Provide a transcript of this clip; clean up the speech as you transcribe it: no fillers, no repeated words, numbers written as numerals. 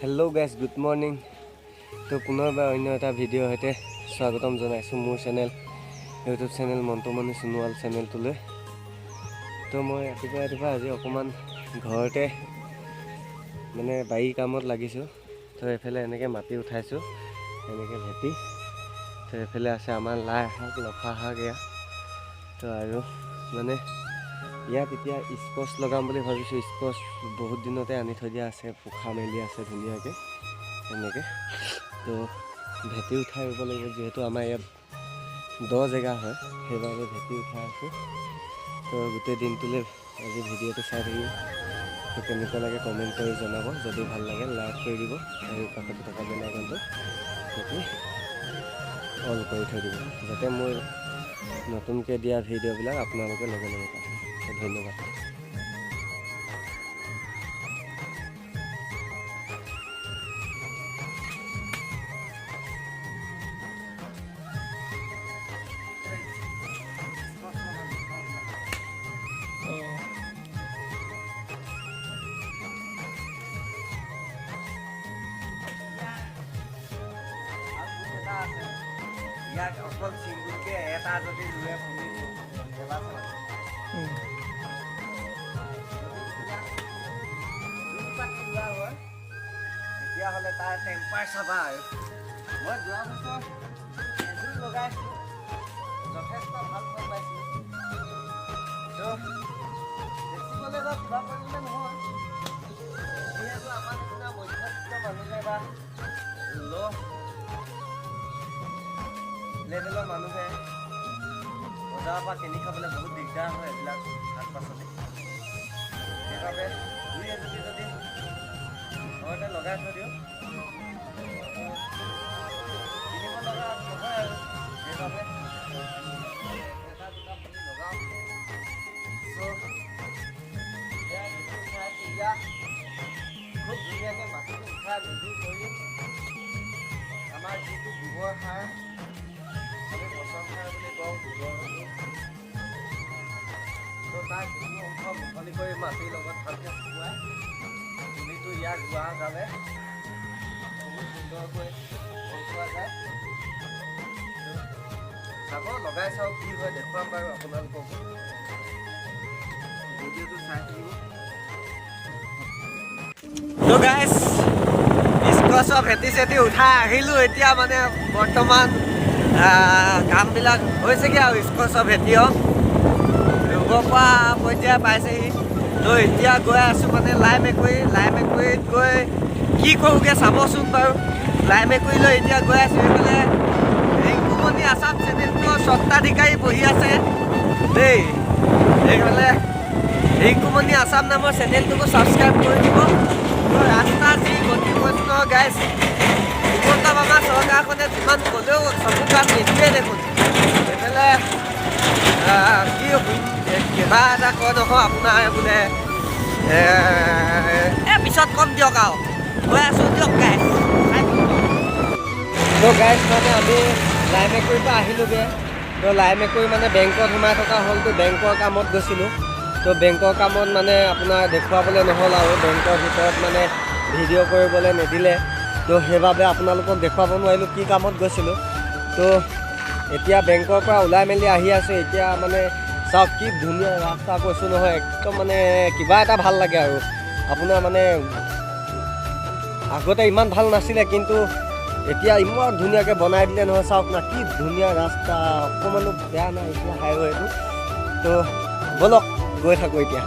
Hello guys good morning. तो पुनर्बार अन्य এটা ভিডিঅ' সৈতে স্বাগতম জনাইছোঁ মোৰ চেনেল ইউটিউব চেনেল মন্টু মনি সোণোৱাল চেনেলটোলৈ। তো মই ৰাতিপুৱা আজি অকণমান ঘৰতে মানে বাৰী কামত লাগিছোঁ। তো এফালে এনেকৈ মাটি উঠাইছোঁ, এনেকৈ ভেটি। তো এফালে আছে আমাৰ লাই শাক, লফা শাক এয়া। তো আৰু মানে ইয়াত এতিয়া স্কচ লগাম বুলি ভাবিছোঁ। স্কচ বহুত দিনতে আনি থৈ দিয়া আছে, পোখা মেলি আছে ধুনীয়াকৈ এনেকৈ। তো ভেটি উঠাই ৰুব লাগিব, যিহেতু আমাৰ ইয়াত দ জেগা হয়, সেইবাবে ভেটি উঠাই আছোঁ। তো গোটেই দিনটোলৈ আজি ভিডিঅ'টো চাই থাকিব। তো কেনেকুৱা লাগে কমেণ্ট কৰি জনাব, যদি ভাল লাগে লাইক কৰি দিব আৰু কাষত থকা বেল আইকনটো টিপি অল কৰি থৈ দিব, যাতে মোৰ নতুনকৈ দিয়া ভিডিঅ'বিলাক আপোনালোকে লগে লগে পায়। ধন্যবাদ। ইয়াত অকল চিংগুলকৈ এটা যদি ৰুৱে হয় তেতিয়াহ'লে তাৰ টেম্পাৰ চাবা। আৰু মই যোৱা বছৰ এযোৰ লগাইছিলোঁ, যথেষ্ট ভাল ফল পাইছিলোঁ। তো বেছিবলৈ বা কিবা কৰিলে নহয়, যিহেতু আমাৰ নিচিনা মধ্যবিত্ত মানুহে বা ল' লেভেলৰ মানুহে বজাৰৰ পৰা কিনি খাবলৈ বহুত দিগদাৰ হয় এইবিলাক শাক পাচলি। সেইবাবে দুই এজুতি যদি ঘৰতে লগাই থৈ দিওঁ কিনিব লগা নহয় আৰু। সেইবাবে এটা দুটা পুলি লগাওঁ। ইয়াত খুব ধুনীয়াকৈ মাটিটো উঠাই মেলি কৰি আমাৰ যিটো গোবৰ সাৰ, আমি পচন সাৰ বুলি কওঁ গোবৰটো, তো তাৰ কিছু অংশ মুকলি কৰি মাটিৰ লগত ভালকৈ শুকুৱাই পুলিটো ইয়াক ৰোৱা যাবে বহুত সুন্দৰকৈ পোৱা যায়। চাব, লগাই চাওক কি হয়, দেখুৱাম বাৰু আপোনালোকক। ভিডিঅ'টো চাই থাকিব। তো গাইছ, স্কচৰ ভেটি চেটি উঠাই আহিলোঁ। এতিয়া মানে বৰ্তমান কামবিলাক হৈছেগৈ আৰু স্কচৰ ভেটিও ৰুব পৰা পৰ্যায় পাইছেহি। তো এতিয়া গৈ আছোঁ মানে লাই মেকুৰীত গৈ কি কৰোঁগৈ চাবচোন বাৰু। লাই মেকুৰীলৈ এতিয়া গৈ আছোঁ। এইফালে ৰিংকুমণি আছাম চেনেলটোৰ স্বত্বাধিকাৰী বহি আছে দেই। এইফালে ৰিংকুমণি আছাম নামৰ চেনেলটোকো ছাবস্ক্ৰাইব কৰি দিব। ৰাস্তা যি গতি প্ৰশ্ন গাইছ, হিমন্ত মামা চৰকাৰখনে যিমান ক'লেও চকু কাণ নিদিয়ে দেখোন। সেইফালে কি কিবা এটা কয় নহয় আপোনাৰ বোলে পিছত কম দিয়ক আৰু গৈ আছোঁ দিয়ক গাইছ। তো গাইছ মানে আমি লাই মেকুৰীৰ পৰা আহিলোঁগৈ। তো লাই মেকুৰী মানে বেংকত সোমাই থকা হ'লতো, বেংকৰ কামত গৈছিলোঁ। তো বেংকৰ কামত মানে আপোনাৰ দেখুৱাবলৈ নহ'ল আৰু বেংকৰ ভিতৰত মানে ভিডিঅ' কৰিবলৈ নিদিলে। তো সেইবাবে আপোনালোকক দেখুৱাব নোৱাৰিলোঁ কি কামত গৈছিলোঁ। তো এতিয়া বেংকৰ পৰা ওলাই মেলি আহি আছোঁ। এতিয়া মানে চাওক কি ধুনীয়া ৰাস্তা কৈছোঁ নহয়, একদম মানে কিবা এটা ভাল লাগে আৰু আপোনাৰ মানে আগতে ইমান ভাল নাছিলে, কিন্তু এতিয়া ইমান ধুনীয়াকৈ বনাই দিলে নহয়। চাওক না কি ধুনীয়া ৰাস্তা, অকণমানো বেয়া নাই এতিয়া হাইৱেটো। তো ব'লক গৈ থাকোঁ এতিয়া।